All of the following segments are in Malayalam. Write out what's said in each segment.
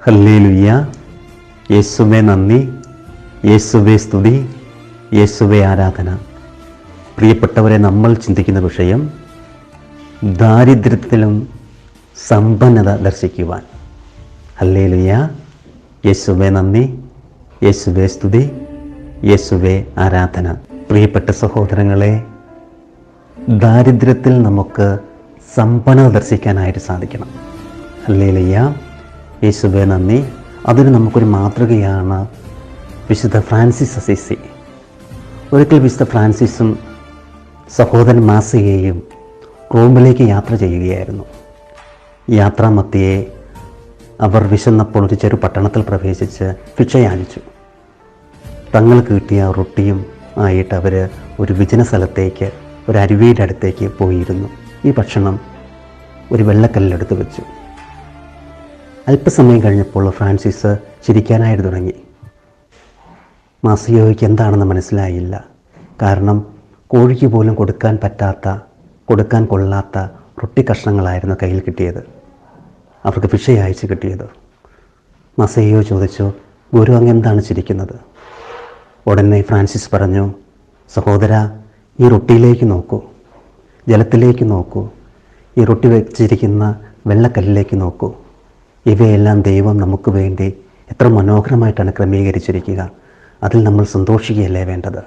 ഹല്ലേലൂയ. യേശുവേ നന്ദി, യേശുവേ സ്തുതി, യേശുവേ ആരാധന. പ്രിയപ്പെട്ടവരെ, നമ്മൾ ചിന്തിക്കുന്ന വിഷയം ദാരിദ്ര്യത്തിലും സമ്പന്നത ദർശിക്കുവാൻ. ഹല്ലേലൂയ. യേശുവേ നന്ദി, യേശുവേ സ്തുതി, യേശുവേ ആരാധന. പ്രിയപ്പെട്ട സഹോദരങ്ങളെ, ദാരിദ്ര്യത്തിൽ നമുക്ക് സമ്പന്നത ദർശിക്കാനായിട്ട് സാധിക്കണം. ഹല്ലേലൂയ. യേശുവേ നന്ദി. അതിന് നമുക്കൊരു മാതൃകയാണ് വിശുദ്ധ ഫ്രാൻസിസ് അസീസി. ഒരിക്കൽ വിശുദ്ധ ഫ്രാൻസിസും സഹോദരൻ മാസികയും റോമിലേക്ക് യാത്ര ചെയ്യുകയായിരുന്നു. യാത്രാമധ്യേ അവർ വിശന്നപ്പോൾ ഒരു ചെറു പട്ടണത്തിൽ പ്രവേശിച്ച് ഭിക്ഷ യാചിച്ചു. തങ്ങൾക്ക് കിട്ടിയ റൊട്ടിയും ആയിട്ട് അവർ ഒരു വിജന സ്ഥലത്തേക്ക്, ഒരു അരുവിയുടെ അടുത്തേക്ക് പോയിരുന്നു. ഈ ഭക്ഷണം ഒരു വെള്ളക്കല്ലിലെടുത്ത് വെച്ചു. അല്പസമയം കഴിഞ്ഞപ്പോൾ ഫ്രാൻസിസ് ചിരിക്കാനായിട്ട് തുടങ്ങി. മാസിയോയ്ക്ക് എന്താണെന്ന് മനസ്സിലായില്ല. കാരണം കോഴിക്ക് പോലും കൊടുക്കാൻ കൊള്ളാത്ത റൊട്ടി കഷ്ണങ്ങളായിരുന്നു കയ്യിൽ കിട്ടിയത്, അവർക്ക് ഭിക്ഷ അയച്ച് കിട്ടിയത്. മാസിയോ ചോദിച്ചു, ഗുരു അങ്ങ് എന്താണ് ചിരിക്കുന്നത്? ഉടനെ ഫ്രാൻസിസ് പറഞ്ഞു, സഹോദര, ഈ റൊട്ടിയിലേക്ക് നോക്കൂ, ജലത്തിലേക്ക് നോക്കൂ, ഈ റൊട്ടി വെച്ചിരിക്കുന്ന വെള്ളക്കല്ലിലേക്ക് നോക്കൂ. ഇവയെല്ലാം ദൈവം നമുക്ക് വേണ്ടി എത്ര മനോഹരമായിട്ടാണ് ക്രമീകരിച്ചിരിക്കുക. അതിൽ നമ്മൾ സന്തോഷിക്കുകയല്ലേ വേണ്ടത്?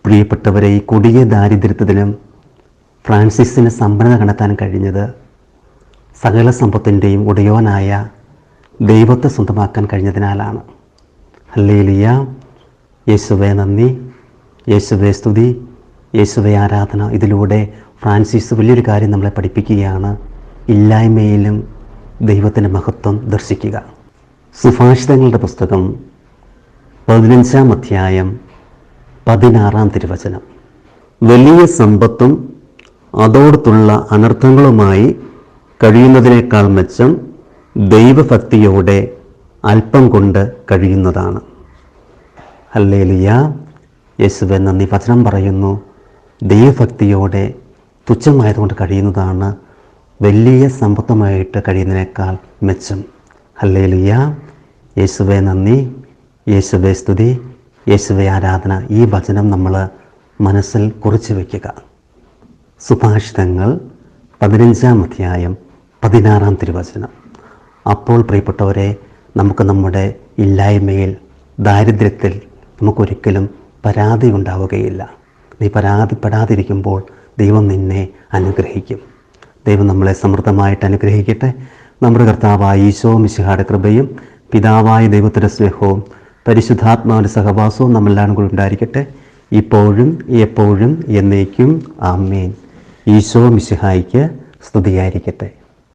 പ്രിയപ്പെട്ടവരെ, ഈ കൊടിയ ദാരിദ്ര്യത്തിലും ഫ്രാൻസിസിന് സമ്പന്നത കണ്ടെത്താൻ കഴിഞ്ഞത് സകല സമ്പത്തിൻ്റെയും ഉടയോനായ ദൈവത്തെ സ്വന്തമാക്കാൻ കഴിഞ്ഞതിനാലാണ്. ഹല്ലേലൂയ. യേശുവേ നന്ദി, യേശുവേ സ്തുതി, യേശുവേ ആരാധന. ഇതിലൂടെ ഫ്രാൻസിസ് വലിയൊരു കാര്യം നമ്മളെ പഠിപ്പിക്കുകയാണ്: ഇല്ലായ്മയിലും ദൈവത്തിൻ്റെ മഹത്വം ദർശിക്കുക. സുഭാഷിതങ്ങളുടെ പുസ്തകം 15-ാം അധ്യായം 16-ാം തിരുവചനം: വലിയ സമ്പത്തും അതോടത്തുള്ള അനർത്ഥങ്ങളുമായി കഴിയുന്നതിനേക്കാൾ മെച്ചം ദൈവഭക്തിയോടെ അല്പം കൊണ്ട് കഴിയുന്നതാണ്. ഹല്ലേലൂയ. യേശുവേ നന്ദി. വചനം പറയുന്നു, ദൈവഭക്തിയോടെ തുച്ഛമായതുകൊണ്ട് കഴിയുന്നതാണ് വലിയ സമ്പത്തുമായിട്ട് കഴിയുന്നതിനേക്കാൾ മെച്ചം. ഹല്ലേലൂയ. യേശുവേ നന്ദി, യേശുവേ സ്തുതി, യേശുവേ ആരാധന. ഈ വചനം നമ്മൾ മനസ്സിൽ കുറിച്ച് വയ്ക്കുക. സുഭാഷിതങ്ങൾ 15-ാം അധ്യായം 16-ാം തിരുവചനം. അപ്പോൾ പ്രിയപ്പെട്ടവരെ, നമുക്ക് നമ്മുടെ ഇല്ലായ്മയിൽ, ദാരിദ്ര്യത്തിൽ നമുക്കൊരിക്കലും പരാതി ഉണ്ടാവുകയില്ല. നീ പരാതിപ്പെടാതിരിക്കുമ്പോൾ ദൈവം നിന്നെ അനുഗ്രഹിക്കും. ദൈവം നമ്മളെ സമൃദ്ധമായിട്ട് അനുഗ്രഹിക്കട്ടെ. നമ്മുടെ കർത്താവായ ഈശോ മിശിഹായുടെ കൃപയും പിതാവായ ദൈവത്തിൻ്റെ സ്നേഹവും പരിശുദ്ധാത്മാവിൻ്റെ സഹവാസവും നമ്മളെല്ലാം കൂടി ഉണ്ടായിരിക്കട്ടെ, ഇപ്പോഴും എപ്പോഴും എന്നേക്കും. ആമേൻ. ഈശോ മിശിഹായ്ക്ക് സ്തുതിയായിരിക്കട്ടെ.